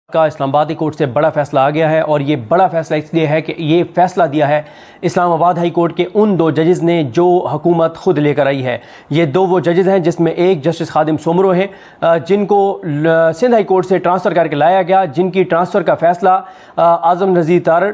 का इस्लामाबाद कोर्ट से बड़ा फैसला आ गया है और ये बड़ा फैसला इसलिए है कि ये फैसला दिया है इस्लामाबाद हाई कोर्ट के उन दो जजेस ने जो हुकूमत खुद लेकर आई है। ये दो वो जजेस हैं जिसमें एक जस्टिस खादिम सोमरो हैं जिनको सिंध हाई कोर्ट से ट्रांसफ़र करके लाया गया, जिनकी ट्रांसफ़र का फैसला Azam Nazir Tarar,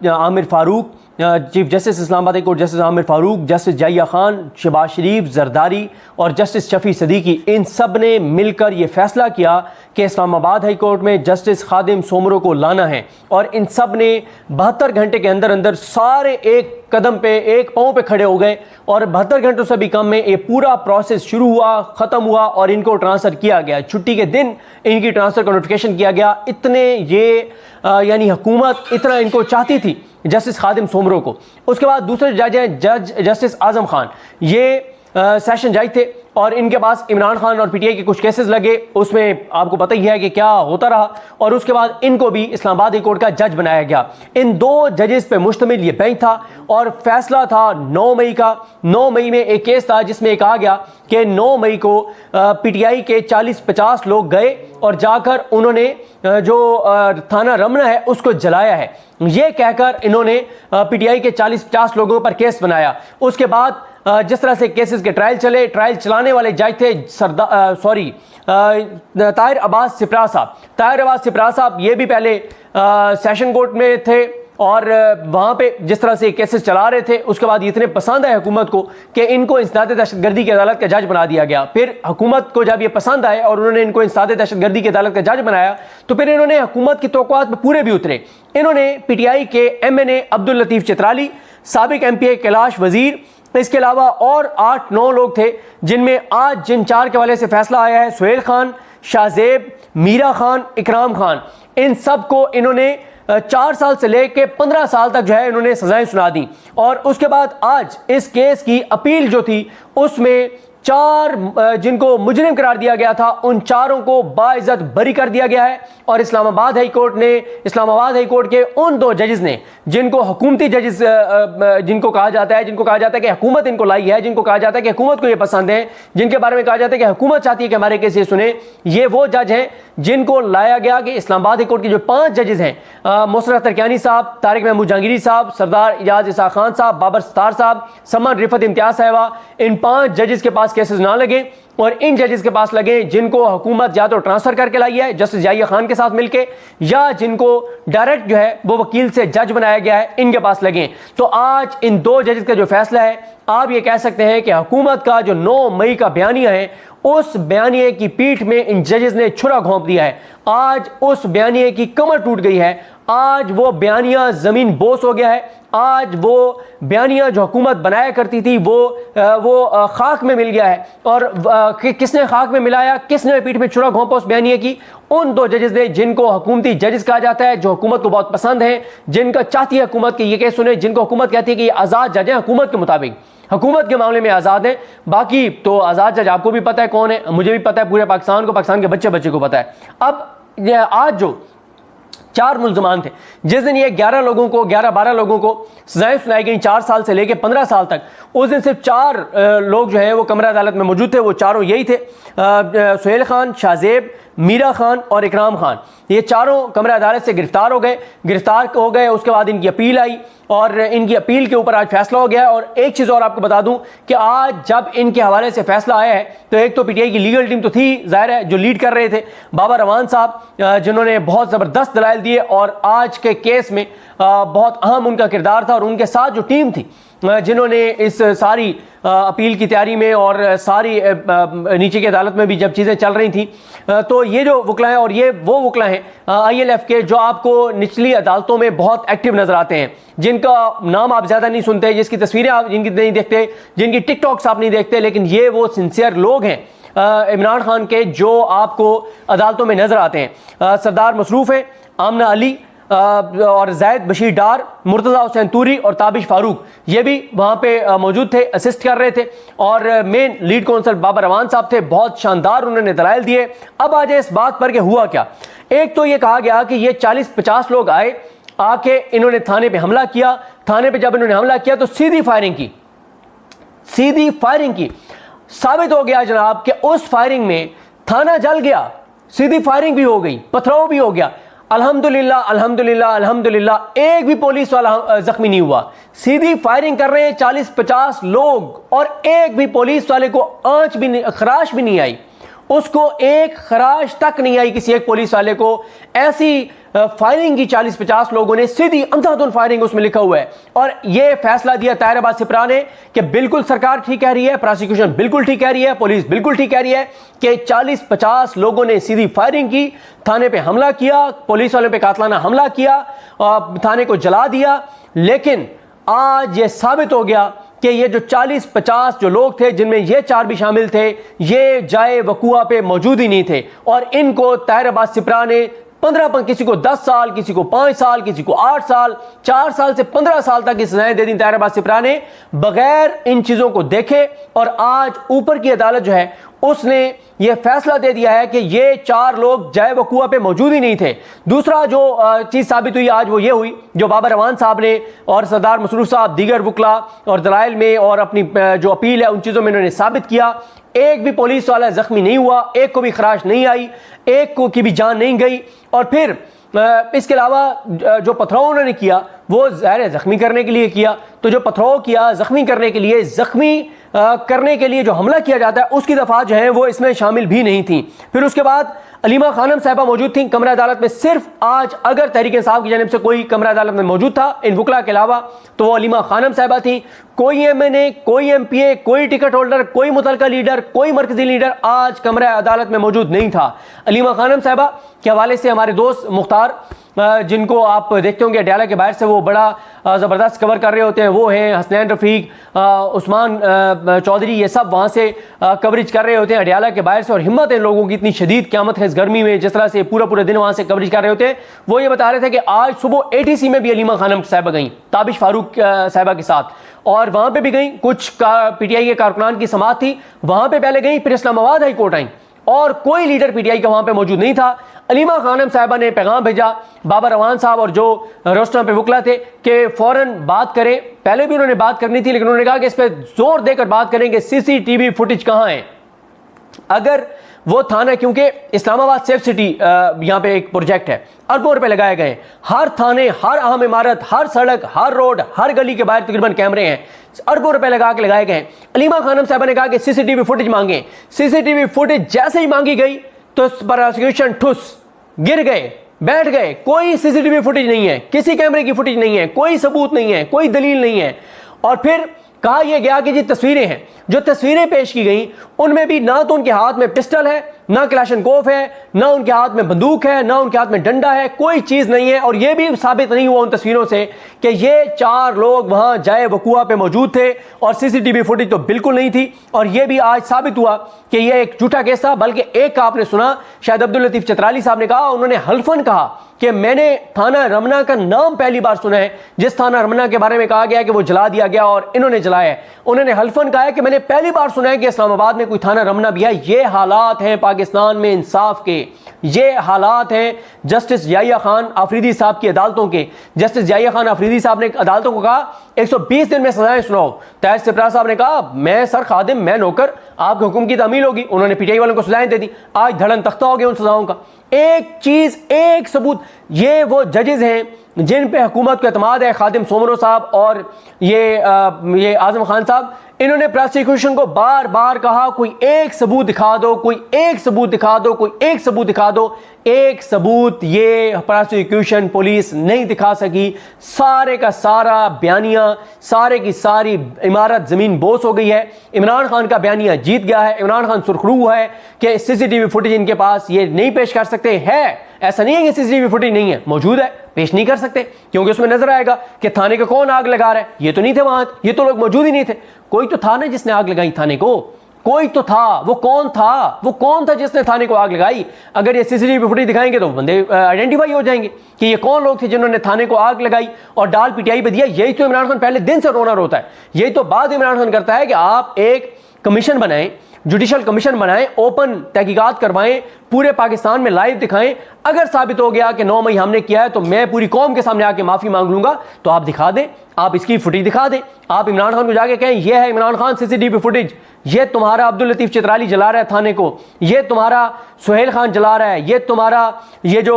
Aamir Farooq, chief justice Islamabad high court justice Aamir Farooq, justice Jahiya Khan, Shehbaz Sharif, Zardari और जस्टिस शफी सदीकी, इन सब ने मिलकर ये फैसला किया कि इस्लामाबाद हाई कोर्ट में जस्टिस खादिम सोमरो को लाना है। और इन सब ने 72 घंटे के अंदर अंदर सारे एक कदम पे, एक पाँव पे खड़े हो गए और 72 घंटों से भी कम में ये पूरा प्रोसेस शुरू हुआ, ख़त्म हुआ और इनको ट्रांसफ़र किया गया। छुट्टी के दिन इनकी ट्रांसफ़र का नोटिफिकेशन किया गया। इतने ये यानी हुकूमत इतना इनको चाहती थी जस्टिस खादिम सोमरो को। उसके बाद दूसरे जज हैं जज जस्टिस आज़म खान, ये सेशन जज थे और इनके पास इमरान खान और पीटीआई के कुछ केसेस लगे, उसमें आपको पता ही है कि क्या होता रहा। और उसके बाद इनको भी इस्लामाबाद हाई कोर्ट का जज बनाया गया। इन दो जजेस पे मुश्तमिल ये बेंच था और फैसला था 9 मई का। 9 मई में एक केस था जिसमें कहा गया कि 9 मई को पीटीआई के 40-50 लोग गए और जाकर उन्होंने जो थाना रमना है उसको जलाया है, ये कहकर इन्होंने पीटीआई के 40-50 लोगों पर केस बनाया। उसके बाद जिस तरह से केसेस के ट्रायल चले, ट्रायल चलाने वाले जज थे ताहिर अब्बास सिपरा साहब। ताहिर अब्बास सिपरा साहब ये भी पहले सेशन कोर्ट में थे और वहाँ पे जिस तरह से केसेस चला रहे थे, उसके बाद इतने पसंद आए हुकूमत को कि इनको इंसदाद दहशतगर्दी की अदालत का जज बना दिया गया। फिर हुकूमत को जब ये पसंद आए और उन्होंने इनको इंसदाद दहशतगर्दी की अदालत का जज बनाया तो फिर इन्होंने हुकूमत की तौक़ुआत में पूरे भी उतरे। इन्होंने पीटीआई के MNA अब्दुल लतीफ़ चित्राली, साबिक MPA कैलाश वजीर, इसके अलावा और 8-9 लोग थे जिनमें आज जिन 4 के हवाले से फैसला आया है, सुहेल खान, शाहजेब, मीरा खान, इकराम खान, इन सब को इन्होंने 4 साल से लेके 15 साल तक जो है इन्होंने सजाएं सुना दी। और उसके बाद आज इस केस की अपील जो थी उसमें 4 जिनको मुजरिम करार दिया गया था उन 4 को बाइज्जत बरी कर दिया गया है। और इस्लामाबाद हाई कोर्ट के उन 2 जजेस ने जिनको हुकूमती जजेस जिनको कहा जाता है कि हुकूमत इनको लाई है, जिनको कहा जाता है कि हुकूमत को ये पसंद है, जिनके बारे में कहा जाता है कि हुकूमत चाहती है कि हमारे केस ये सुने, ये वो जज हैं जिनको लाया गया कि इस्लामाबाद हाई कोर्ट के जो 5 जजेस हैं, मुसरत तरकियानी साहब, तारिक महमूद जहांगीरी साहब, सरदार इजाज इसा खान साहब, बाबर सत्तार साहब, समन रिफत इम्तियाज साहिबा, इन 5 जजेस के पास केसेस ना लगे और इन जजेस के पास लगे जिनको हुकूमत या तो ट्रांसफर करके लाई है जस्टिस जाहिया खान के साथ मिलके, या जिनको डायरेक्ट जो है वो वकील से जज बनाया गया है, इनके पास लगे। तो आज इन 2 जजेस का जो फैसला है, आप ये कह सकते हैं कि हुकूमत का जो 9 मई का बयानिया है उस बयानिए की पीठ में इन जजेस ने छुरा घोंप दिया है। आज उस बयानिए की कमर टूट गई है। आज वो बयानिया ज़मीन बोस हो गया है। आज वो बयानिया जो हुकूमत बनाया करती थी वो खाक में मिल गया है। और किसने खाक में मिलाया, किसने पीठ में छुरा घोंपा उस बयानिए की? उन 2 जजेस ने जिनको हुकूमती जजेस कहा जाता है, जो हुकूमत को बहुत पसंद है, जिनका चाहती है हुकूमत के ये केस सुने, जिनको हुकूमत कहती है कि ये आज़ाद जज हैं, हुकूमत के मुताबिक हुकूमत के मामले में आज़ाद है। बाकी तो आज़ाद जज आपको भी पता है कौन है, मुझे भी पता है, पूरे पाकिस्तान को, पाकिस्तान के बच्चे को पता है। अब आज जो 4 मुल्ज़मान थे, जिस दिन ये 11-12 लोगों को सजाएं सुनाई गई 4 साल से लेकर 15 साल तक, उस दिन सिर्फ 4 लोग जो है वो कमरा अदालत में मौजूद थे। वो चारों यही थे, सुहेल खान, शाहजेब, मीरा खान और इकराम खान। ये चारों कमरा अदालत से गिरफ्तार हो गए। उसके बाद इनकी अपील आई और इनकी अपील के ऊपर आज फैसला हो गया। और एक चीज़ और आपको बता दूं कि आज जब इनके हवाले से फैसला आया है तो एक तो पीटीआई की लीगल टीम तो थी, जाहिर है, जो लीड कर रहे थे बाबा रवान साहब, जिन्होंने बहुत ज़बरदस्त दलाइल दिए और आज के केस में बहुत अहम उनका किरदार था। और उनके साथ जो टीम थी जिन्होंने इस सारी अपील की तैयारी में और सारी नीचे की अदालत में भी जब चीज़ें चल रही थी, तो ये जो वकला हैं और ये वो वकला हैं ILF के जो आपको निचली अदालतों में बहुत एक्टिव नज़र आते हैं, जिनका नाम आप ज़्यादा नहीं सुनते, जिसकी तस्वीरें आप जिनकी नहीं देखते, जिनकी टिकटॉक्स आप नहीं देखते, लेकिन ये वो सिंसियर लोग हैं इमरान खान के जो आपको अदालतों में नज़र आते हैं। सरदार मसरूफ़ है, आमना अली और जैद बशीर डार, मुर्तज़ा हुसैन तूरी और ताबिश फारूक, ये भी वहाँ पे मौजूद थे, असिस्ट कर रहे थे। और मेन लीड कौंसल बाबा रवान साहब थे, बहुत शानदार उन्होंने दलाइल दिए। अब आ जाए इस बात पर कि हुआ क्या। एक तो ये कहा गया कि ये 40-50 लोग आए, आके इन्होंने थाने पे हमला किया। थाने पे जब इन्होंने हमला किया तो सीधी फायरिंग की। साबित हो गया जनाब कि उस फायरिंग में थाना जल गया। सीधी फायरिंग भी हो गई, पथराव भी हो गया। अल्हम्दुलिल्लाह अल्हम्दुलिल्लाह अल्हम्दुलिल्लाह एक भी पुलिस वाला जख्मी नहीं हुआ। सीधी फायरिंग कर रहे हैं 40-50 लोग और एक भी पुलिस वाले को आंच भी नहीं, खराश भी नहीं आई, उसको एक खराश तक नहीं आई किसी एक पुलिस वाले को। ऐसी फायरिंग की 40-50 लोगों ने, सीधी अंधाधुंध फायरिंग उसमें लिखा हुआ है। और यह फैसला दिया ताहिर अब्बास सिप्रा ने कि बिल्कुल सरकार ठीक कह रही है, प्रोसिक्यूशन बिल्कुल ठीक कह रही है, पुलिस बिल्कुल ठीक कह रही है कि 40-50 लोगों ने सीधी फायरिंग की, थाने पे हमला किया, पुलिस वालों पे कातलाना हमला किया, थाने को जला दिया। लेकिन आज ये साबित हो गया कि ये जो 40-50 जो लोग थे, जिनमें ये 4 भी शामिल थे, ये जाए वकुआ पे मौजूद ही नहीं थे। और इनको ताहिर अब्बास सिप्रा ने 15, किसी को 10 साल, किसी को 5 साल, किसी को 8 साल, 4 साल से 15 साल तक की सजाएं दे दी ताहिर अब्बास सिप्रा ने, बगैर इन चीजों को देखे। और आज ऊपर की अदालत जो है उसने यह फैसला दे दिया है कि ये 4 लोग जाए वकुआ पे मौजूद ही नहीं थे। दूसरा जो चीज साबित हुई आज वो ये हुई, जो बाबर रवान साहब ने और सरदार मसरूफ साहब दीगर वकला और दलाइल में और अपनी जो अपील है उन चीजों में इन्होंने साबित किया, एक भी पुलिस वाला जख्मी नहीं हुआ, एक को भी खराश नहीं आई, एक को की भी जान नहीं गई। और फिर इसके अलावा जो पथराव उन्होंने किया वो ज़ाहिर है जख्मी करने के लिए किया। तो जो पथराव किया जख्मी करने के लिए, जख्मी करने के लिए जो हमला किया जाता है उसकी दफा जो है वो इसमें शामिल भी नहीं थी। फिर उसके बाद अलीमा खानम साहिबा मौजूद थी कमरा अदालत में। सिर्फ आज अगर तहरीक इंसाफ की जानिब से कोई कमरा अदालत में मौजूद था इन वकला के अलावा तो वो अलीमा खानम साहिबा थी। कोई MNA, कोई MPA, कोई टिकट होल्डर, कोई मुतलका लीडर, कोई मरकजी लीडर आज कमरा अदालत में मौजूद नहीं था। अलीमा खानम साहिबा के हवाले से हमारे दोस्त मुख्तार, जिनको आप देखते होंगे अडयाला के बाहर से वो बड़ा ज़बरदस्त कवर कर रहे होते हैं, वो हैं हसनैन रफ़ीक, उस्मान चौधरी, ये सब वहाँ से कवरेज कर रहे होते हैं अडयाला के बाहर से। और हिम्मत है लोगों की, इतनी शदीद क़यामत है इस गर्मी में, जिस तरह से पूरा दिन वहाँ से कवरेज कर रहे होते हैं। वो ये बता रहे थे कि आज सुबह ATC में भी अलीमा खानम साहिबा गई ताबिश फारूक साहिबा के साथ, और वहाँ पर भी गई। कुछ PTI के कारकुनान की समात थी, वहाँ पर पहले गई, फिर इस्लामाबाद हाई कोर्ट आई और कोई लीडर PTI का वहाँ पे मौजूद नहीं था। अलीमा खानम साहिबा ने पैगाम भेजा बाबर रवान साहब और जो रोस्टम पे वकला थे कि फ़ौरन बात करें। पहले भी उन्होंने बात करनी थी, लेकिन उन्होंने कहा कि इस पर जोर देकर बात करें कि CCTV फुटेज कहाँ है। अगर वो थाना, क्योंकि इस्लामाबाद सेफ सिटी यहाँ पे एक प्रोजेक्ट है, अरबों रुपए लगाए गए, हर थाने, हर अहम इमारत, हर सड़क, हर रोड, हर गली के बाहर तकरीबन कैमरे हैं, अरबों रुपए लगा के लगाए गए। अलीमा खानम साहबा ने कहा कि CCTV फुटेज मांगे। CCTV फुटेज जैसे ही मांगी गई तो प्रोसिक्यूशन ठुस, गिर गए, बैठ गए। कोई CCTV फुटेज नहीं है, किसी कैमरे की फुटेज नहीं है, कोई सबूत नहीं है, कोई दलील नहीं है। और फिर कहा यह गया कि जी तस्वीरें हैं, जो तस्वीरें पेश की गई उनमें भी ना तो उनके हाथ में पिस्टल है, ना क्लाशनकोफ है, ना उनके हाथ में बंदूक है, ना उनके हाथ में डंडा है, कोई चीज नहीं है। और यह भी साबित नहीं हुआ उन तस्वीरों से कि ये 4 लोग वहां जाए वकुआ पे मौजूद थे, और CCTV फुटेज तो बिल्कुल नहीं थी। और यह भी आज साबित हुआ कि यह एक झूठा केस था। बल्कि एक का आपने सुना, शायद अब्दुल लतीफ चतराली साहब ने कहा, उन्होंने हल्फन कहा कि मैंने थाना रमना का नाम पहली बार सुना है, जिस थाना रमना के बारे में कहा गया कि वो जला दिया गया और इन्होंने जलाया है। उन्होंने हल्फन कहा है कि मैंने पहली बार सुना है कि इस्लामाबाद में कोई थाना रमना भी है। ये हालात हैं पाकिस्तान में इंसाफ के, ये हालात हैं जस्टिस याहिया खान आफरीदी साहब की अदालतों के। जस्टिस याहिया खान आफरीदी साहब ने अदालतों को कहा 120 दिन में सजाएं सुनाओ। ताहिर सिप्रा साहब ने कहा मैं सर खादिम, मैं नौकर, आपके हुक्म की तामील होगी। उन्होंने PTI वालों को सजाएं दे दी। आज धड़न तख्ता हो गया उन सजाओं का। एक चीज, एक सबूत, ये वो जजेस हैं जिन पे हुकूमत को एतमाद है, खादिम सोमरो साहब और ये आजम खान साहब। इन्होंने प्रोसिक्यूशन को बार बार कहा कोई एक सबूत दिखा दो, कोई एक सबूत दिखा दो, कोई एक सबूत दिखा दो। एक सबूत ये प्रोसिक्यूशन पुलिस नहीं दिखा सकी। सारे का सारा बयानिया, सारे की सारी इमारत जमीन बोस हो गई है। इमरान खान का बयानिया जीत गया है। इमरान खान सुरखरू है कि CCTV फुटेज इनके पास ये नहीं पेश कर सकते। है ऐसा नहीं है कि CCTV फुटेज नहीं है, मौजूद है, पेश नहीं कर सकते क्योंकि उसमें नजर आएगा कि थाने को कौन आग लगा रहा है। ये तो नहीं थे वहां, ये तो लोग मौजूद ही नहीं थे। कोई तो था ना जिसने आग लगाई थाने को, कोई तो था। वो कौन था? वो कौन था जिसने थाने को आग लगाई? अगर ये CCTV फुटेज दिखाएंगे तो बंदे आइडेंटिफाई हो जाएंगे कि ये कौन लोग थे जिन्होंने थाने को आग लगाई और डाल PTI पे दिया। यही तो इमरान खान पहले दिन से रोना रोता है। यही तो बात इमरान खान करता है कि आप एक कमीशन बनाएं जुडिशल कमीशन बनाएं, ओपन तहकीकात करवाएं, पूरे पाकिस्तान में लाइव दिखाएं। अगर साबित हो गया कि 9 मई हमने किया है तो मैं पूरी कौम के सामने आके माफी मांग लूंगा, तो आप दिखा दें, आप इसकी फुटेज दिखा दें, आप इमरान खान को जाके कहें ये है इमरान खान सीसीटीवी फुटेज, ये तुम्हारा अब्दुल लतीफ चित्राली जला रहा है थाने को, ये तुम्हारा सुहेल खान जला रहा है, ये तुम्हारा ये जो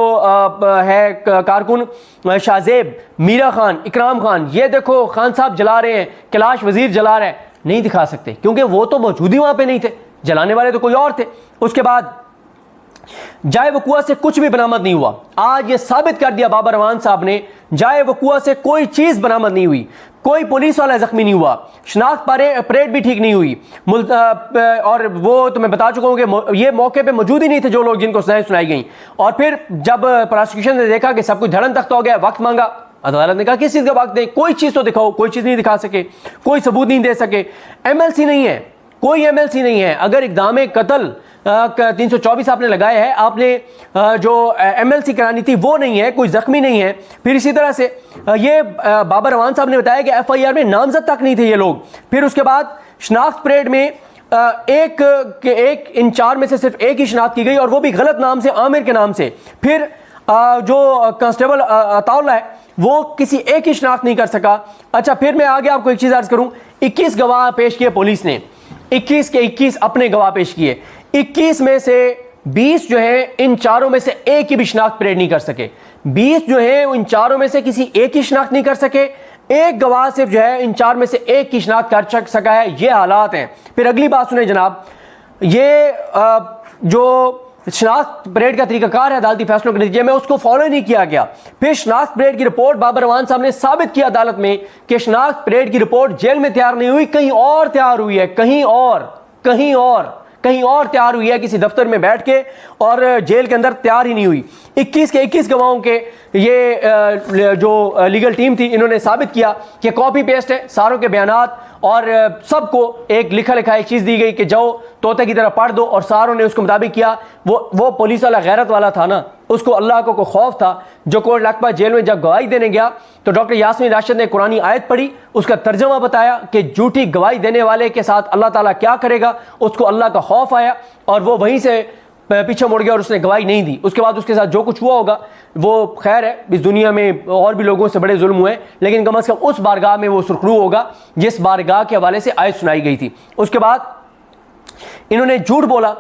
है कारकुन शाहजेब, मीरा खान, इकराम खान, ये देखो खान साहब जला रहे हैं, कैलाश वजीर जला रहा है। नहीं दिखा सकते क्योंकि वो तो मौजूद ही वहां पे नहीं थे, जलाने वाले तो कोई और थे। उसके बाद जाए वकुआ से कुछ भी बरामद नहीं हुआ। आज ये साबित कर दिया बाबर रवान साहब ने, जाए वकुआ से कोई चीज बरामद नहीं हुई, कोई पुलिस वाला जख्मी नहीं हुआ, शनाख्त परेड भी ठीक नहीं हुई। और वो तो मैं बता चुका हूं कि ये मौके पे मौजूद ही नहीं थे जो लोग जिनको सजाएं सुनाई गई। और फिर जब प्रोसिक्यूशन ने देखा कि सब कुछ धड़न तख्त हो गया, वक्त मांगा, अदालत ने कहा किस चीज का वक्त दें, कोई चीज तो दिखाओ, कोई चीज नहीं दिखा सके, कोई सबूत नहीं दे सके। एमएलसी नहीं है, कोई एमएलसी नहीं है। अगर इक़दाम कत्ल 324 आपने लगाए है, आपने जो एमएलसी करानी थी वो नहीं है, कोई जख्मी नहीं है। फिर इसी तरह से ये बाबर रवान साहब ने बताया कि एफआईआर में नामजद तक नहीं थे ये लोग। फिर उसके बाद शनाख्त परेड में एक इन 4 में से सिर्फ एक ही शनाख्त की गई और वो भी गलत नाम से, आमिर के नाम से। फिर जो कांस्टेबल अताउल्लाह है वो किसी एक ही शनाख्त नहीं कर सका। अच्छा, फिर मैं आगे आपको एक चीज अर्ज करूं, 21 गवाह पेश किए पुलिस ने, 21 के 21 अपने गवाह पेश किए, 21 में से 20 जो है इन चारों में से एक की भी शनाख्त परेड नहीं कर सके। 20 जो है इन चारों में से किसी एक की शनाख्त नहीं कर सके, एक गवाह सिर्फ जो है इन 4 में से एक की शनाख्त कर सका है। ये हालात हैं। फिर अगली बात सुने जनाब, ये जो शनाख्त परेड का तरीकाकार है अदालती फैसलों के नतीजे में, उसको फॉलो नहीं किया गया। फिर शनाख्त परेड की रिपोर्ट बाबर रवान साहब ने साबित किया अदालत में कि शनाख्त परेड की रिपोर्ट जेल में तैयार नहीं हुई, कहीं और तैयार हुई है, कहीं और तैयार हुई है, किसी दफ्तर में बैठ के, और जेल के अंदर तैयार ही नहीं हुई। 21 के 21 गवाहों के ये जो लीगल टीम थी, इन्होंने साबित किया कि कॉपी पेस्ट है सारों के बयानात, और सबको एक लिखा लिखा एक चीज दी गई कि जाओ तोते की तरह पढ़ दो, और सारों ने उसको मुताबिक किया। वो पुलिस वाला गैरत वाला था ना, उसको अल्लाह को खौफ था। जो कोट लखपत जेल में जब गवाही देने गया तो डॉक्टर यास्मीन राशिद ने कुरानी आयत पढ़ी, उसका तर्जमा बताया कि झूठी गवाही देने वाले के साथ अल्लाह ताला क्या करेगा। उसको अल्लाह का खौफ आया और वो वहीं से पीछे मुड़ गया और उसने गवाही नहीं दी। उसके बाद उसके साथ जो कुछ हुआ होगा वो खैर है, इस दुनिया में और भी लोगों से बड़े जुल्म हुए, लेकिन कम से कम उस बारगाह में वो सुरखरू होगा जिस बारगाह के हवाले से आयत सुनाई गई थी। उसके बाद इन्होंने झूठ बोला।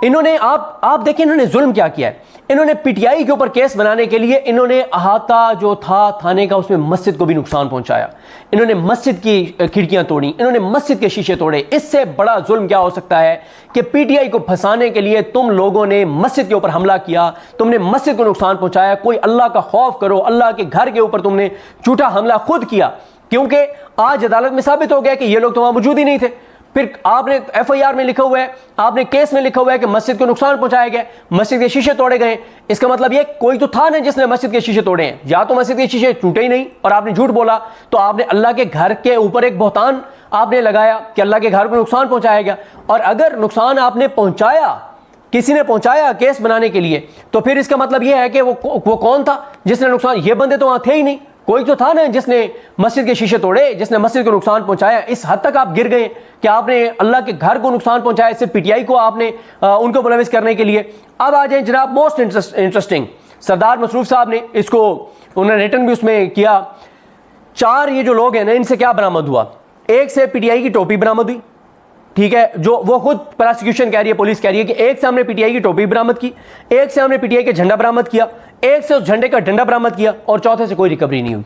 इन्होंने आप देखिए इन्होंने जुल्म क्या किया है। इन्होंने पीटीआई के ऊपर केस बनाने के लिए इन्होंने अहाता जो था थाने का, उसमें मस्जिद को भी नुकसान पहुंचाया। इन्होंने मस्जिद की खिड़कियां तोड़ी, इन्होंने मस्जिद के शीशे तोड़े। इससे बड़ा जुल्म क्या हो सकता है कि पीटीआई को फंसाने के लिए तुम लोगों ने मस्जिद के ऊपर हमला किया, तुमने मस्जिद को नुकसान पहुंचाया। कोई अल्लाह का खौफ करो, अल्लाह के घर के ऊपर तुमने झूठा हमला खुद किया, क्योंकि आज अदालत में साबित हो गया कि ये लोग तो वहां मौजूद ही नहीं थे। फिर आपने एफआईआर में लिखा हुआ है, आपने केस में लिखा हुआ है कि मस्जिद को नुकसान पहुंचाया गया, मस्जिद के शीशे तोड़े गए। इसका मतलब ये कोई तो था ना जिसने मस्जिद के शीशे तोड़े हैं। या तो मस्जिद के शीशे टूटे ही नहीं और आपने झूठ बोला, तो आपने अल्लाह के घर के ऊपर एक बहतान आपने लगाया कि अल्लाह के घर को नुकसान पहुंचाया गया। और अगर नुकसान आपने पहुंचाया, किसी ने पहुंचाया केस बनाने के लिए, तो फिर इसका मतलब यह है कि वो कौन था जिसने नुकसान, ये बंदे तो वहां थे ही नहीं। कोई तो था ना जिसने मस्जिद के शीशे तोड़े, जिसने मस्जिद को नुकसान पहुंचाया। इस हद तक आप गिर गए कि आपने अल्लाह के घर को नुकसान पहुंचाया, सिर्फ पीटीआई को आपने उनको मुलविस करने के लिए। अब आ जाए जनाब मोस्ट इंटरेस्टिंग, सरदार मसरूफ साहब ने इसको उन्होंने रिटर्न भी उसमें किया। 4 ये जो लोग हैं ना, इनसे क्या बरामद हुआ। एक से पीटीआई की टोपी बरामद हुई, ठीक है, जो वो खुद प्रोसिक्यूशन कह रही है, पुलिस कह रही है कि एक से हमने पीटीआई की टोपी बरामद की, एक से हमने पीटीआई का झंडा बरामद किया, एक से उस झंडे का डंडा बरामद किया, और चौथे से कोई रिकवरी नहीं हुई।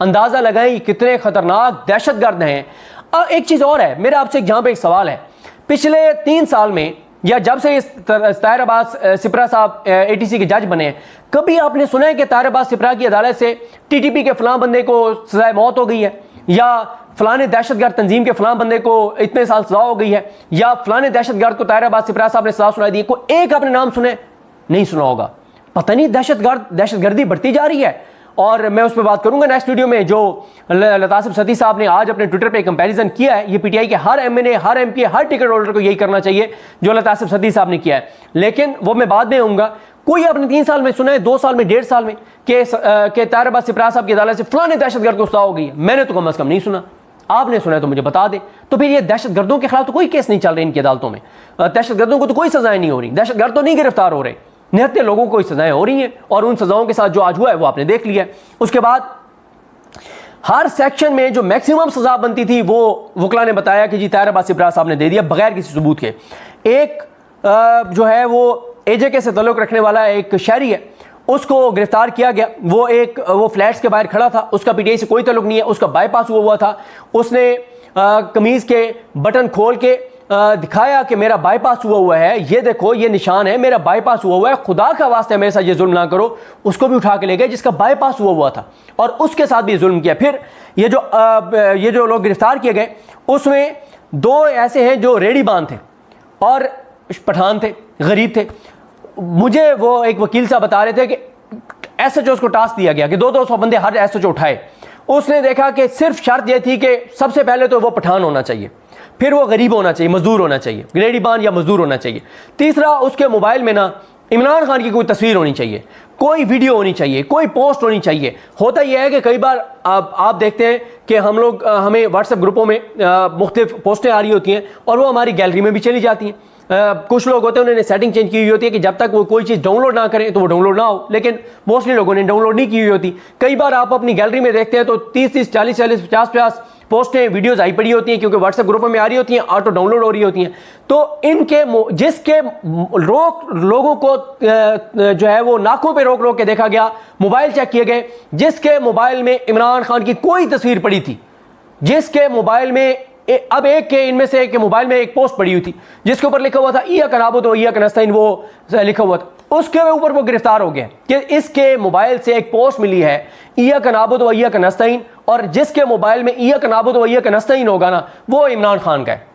अंदाजा लगाएं कितने खतरनाक दहशतगर्द हैं। एक चीज और है, मेरा आपसे यहां पे एक सवाल है। पिछले 3 साल में, या जब से ताहिर अब्बास सिपरा साहब एटीसी के जज बने, कभी आपने सुना है कि ताहिर अब्बास सिपरा की अदालत से टीटीपी के फलां बंदे को सजाए मौत हो गई है, या फलाने दहशतगर्द तंजीम के फलां बंदे को इतने साल सजा हो गई है, या फलाने दहशतगर्द को ताहिर अब्बास सिपरा साहब ने सजा सुनाई दी? कोई एक आपने नाम सुने? नहीं सुना होगा। पता नहीं दहशतगर्दी बढ़ती जा रही है। और मैं उस पर बात करूंगा नेक्स्ट वीडियो में। जो लतासिफ सती साहब ने आज अपने ट्विटर पे कंपैरिजन किया है, ये पीटीआई के हर एमएनए, हर एमपी, हर टिकट होल्डर को यही करना चाहिए जो लतासिफ सती साहब ने किया है। लेकिन वो मैं बाद में आऊंगा। कोई आपने 3 साल में सुना है, 2 साल में, 1.5 साल में कि ताहिर अब्बास सिपरा साहब की अदालत से फलाने दहशतगर्द को सजा हो गई है? मैंने तो कम अज कम नहीं सुना। आपने सुना है तो मुझे बता दें। तो फिर ये दहशतगर्दों के खिलाफ तो कोई केस नहीं चल रहे इनकी अदालतों में, दहशतगर्दों को तो कोई सजाएं नहीं हो रही, दहशतगर्द तो नहीं गिरफ्तार हो रहे, निहत्ते लोगों को कोई सजाएं हो रही हैं। और उन सजाओं के साथ जो आज हुआ है वो आपने देख लिया है। उसके बाद हर सेक्शन में जो मैक्सिमम सजा बनती थी वो वकला ने बताया कि जी ताहिर अब्बास सिप्रा साहब ने दे दिया बगैर किसी सबूत के। एक जो है वो एजेके से ताल्लुक़ रखने वाला एक शहरी है, उसको गिरफ्तार किया गया। वो फ्लैट्स के बाहर खड़ा था, उसका पीटीआई से कोई ताल्लुक नहीं है, उसका बाईपास हुआ था। उसने कमीज़ के बटन खोल के दिखाया कि मेरा बाईपास हुआ है, ये देखो ये निशान है, मेरा बाईपास हुआ है, खुदा का वास्ते मेरे साथ ये जुल्म ना करो। उसको भी उठा के ले गए जिसका बाईपास हुआ था और उसके साथ भी जुल्म किया। फिर ये जो लोग गिरफ्तार किए गए उसमें 2 ऐसे हैं जो रेडी बांध थे और पठान थे, गरीब थे। मुझे वो एक वकील साहब बता रहे थे कि एसएचओ को टास्क दिया गया कि 200 बंदे हर एसएचओ उठाए। उसने देखा कि सिर्फ शर्त यह थी कि सबसे पहले तो वो पठान होना चाहिए, फिर वो गरीब होना चाहिए, मजदूर होना चाहिए, ग्रेडीबान या मजदूर होना चाहिए। तीसरा, उसके मोबाइल में ना इमरान खान की कोई तस्वीर होनी चाहिए, कोई वीडियो होनी चाहिए, कोई पोस्ट होनी चाहिए। होता यह है कि कई बार आप देखते हैं कि हमें व्हाट्सएप ग्रुपों में मुख्तलिफ पोस्टें आ रही होती हैं और वो हमारी गैलरी में भी चली जाती हैं। कुछ लोग होते हैं उन्होंने सेटिंग चेंज की हुई होती है कि जब तक वो कोई चीज़ डाउनलोड ना करें तो वो डाउनलोड ना हो, लेकिन मोस्टली लोगों ने डाउनलोड नहीं की हुई होती। कई बार आप अपनी गैलरी में देखते हैं तो 30-30, 40-40, 50-50 पोस्टें, वीडियोस आई पड़ी होती हैं क्योंकि व्हाट्सएप ग्रुपों में आ रही होती हैं, ऑटो डाउनलोड हो रही होती हैं। तो इनके जिसके लोगों को जो है वो नाकों पे रोक के देखा गया, मोबाइल चेक किए गए, जिसके मोबाइल में इमरान खान की कोई तस्वीर पड़ी थी, जिसके मोबाइल में अब एक के इनमें से एक के मोबाइल में एक पोस्ट पड़ी हुई थी जिसके ऊपर लिखा हुआ था इय्याक नअबुदु व इय्याक नस्तईन, वो लिखा हुआ था, उसके ऊपर वो गिरफ्तार हो गया कि इसके मोबाइल से एक पोस्ट मिली है इय्याक नअबुदु व इय्याक नस्तईन, और जिसके मोबाइल में इय्याक नअबुदु व इय्याक नस्तईन होगा ना वो इमरान खान का है।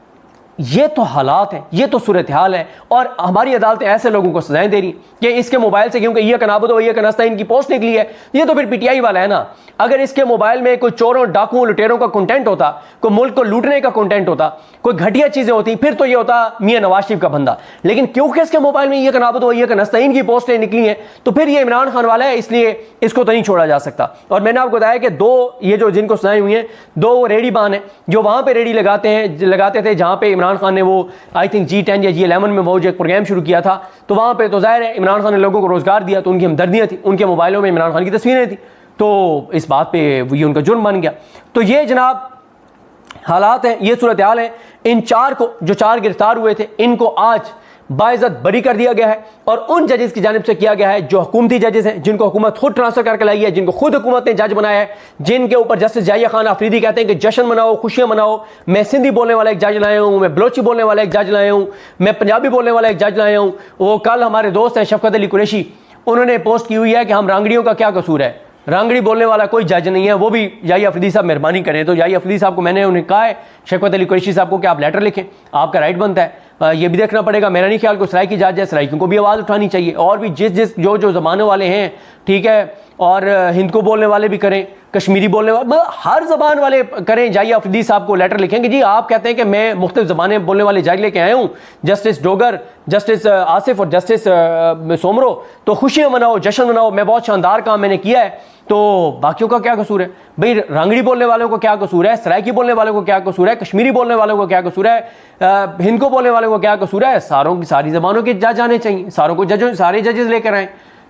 ये तो हालात हैं, ये तो सूरत हाल है। और हमारी अदालतें ऐसे लोगों को सजाएं दे रही कि इसके मोबाइल से क्योंकि इय्याक नअबुदु व इय्याक नस्तईन की पोस्ट निकली है, ये तो फिर पीटीआई वाला है ना। अगर इसके मोबाइल में कोई चोरों, डाकुओं, लुटेरों का कंटेंट होता, कोई मुल्क को लूटने का कंटेंट होता, कोई घटिया चीजें होती, फिर तो ये होता मियां नवाज शरीफ का बंदा। लेकिन क्योंकि इसके मोबाइल में इय्याक नअबुदु व इय्याक नस्तईन की पोस्टें निकली हैं तो फिर ये इमरान खान वाला है, इसलिए इसको तो नहीं छोड़ा जा सकता। और मैंने आपको बताया कि 2 ये जो जिनको सजाएं हुई हैं 2 रेडी बान है जो वहां पर रेडी लगाते थे जहां पर इमरान खान ने वो आई थिंक G10 या G11 में वो जो एक प्रोग्राम शुरू किया था। तो वहां पे तो जाहिर है इमरान खान ने लोगों को रोजगार दिया, तो उनकी हमदर्दियां थी, उनके मोबाइलों में इमरान खान की तस्वीरें थी, तो इस बात पे ये उनका जुर्म बन गया। तो ये जनाब हालात हैं, ये सूरत हाल है। इन 4 को जो 4 गिरफ्तार हुए थे इनको आज बाइज्जत बरी कर दिया गया है और उन जजेस की जानिब से किया गया है जो हुकूमती जजेस हैं, जिनको हुकूमत खुद ट्रांसफर करके लाई है, जिनको खुद हुकूमत ने जज बनाया है, जिनके ऊपर जस्टिस जाहिया खान आफरीदी कहते हैं कि जश्न मनाओ, खुशियां मनाओ। मैं सिंधी बोलने वाला एक जज लाया हूँ, मैं बलोची बोलने वाला एक जज लाया हूँ, मैं पंजाबी बोलने वाला एक जज लाया हूँ। वो कल हमारे दोस्त हैं शफकत अली कुरैशी, उन्होंने पोस्ट की हुई है कि हम रांगड़ियों का क्या कसूर है। रांगड़ी बोलने वाला कोई जज नहीं है, वो भी याही अफरीदी साहब मेहरबानी करें। तो याही अफरीदी साहब को मैंने उन्हें कहा है, शफकत अली कुरैशी साहब को, कि आप लेटर लिखें, आपका राइट बनता है। ये भी देखना पड़ेगा, मेरा नहीं ख्याल को सराइकी जज है, सराइकियों को भी आवाज़ उठानी चाहिए। और भी जो ज़माने वाले हैं, ठीक है, और हिंद को बोलने वाले भी करें, कश्मीरी बोलने वाले, हर ज़बान वाले करें। जाइए अफरीदी साहब को लेटर लिखेंगे, जी आप कहते हैं कि मैं मुख्तलिफ ज़बानें बोलने वाले जज लेके आया हूँ, जस्टिस डोगर, जस्टिस आसिफ और जस्टिस सोमरो, तो खुशियाँ मनाओ, जश्न मनाओ, मैं बहुत शानदार काम मैंने किया है, तो बाकियों का क्या कसूर है भाई? रांगड़ी बोलने वालों को क्या कसूर है? सराइकी बोलने वालों को क्या कसूर है? कश्मीरी बोलने वालों को क्या कसूर है? हिंद को बोलने वालों को क्या कसूर है? सारी ज़बानों के जज आने चाहिए, सारे जजेस लेकर आए,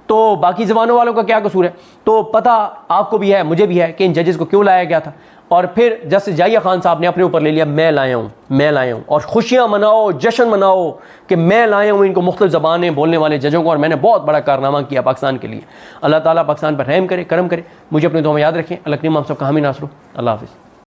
तो बाकी ज़बानों वालों का क्या कसूर है? तो पता आपको भी है, मुझे भी है कि इन जजेस को क्यों लाया गया था। और फिर जस्टिस जाहिया खान साहब ने अपने ऊपर ले लिया, मैं लाया हूँ, और खुशियाँ मनाओ, जश्न मनाओ कि मैं लाया हूँ इनको मुख्तलिफ ज़बानें बोलने वाले जजों को, और मैंने बहुत बड़ा कारनामा किया पाकिस्तान के लिए। अल्लाह ताला पाकिस्तान पर रहम करे, करम करे। मुझे अपने दुआ में याद रखें। अल्लाह करीम हम सब का हामी नासरो। अल्लाह हाफ़िज़।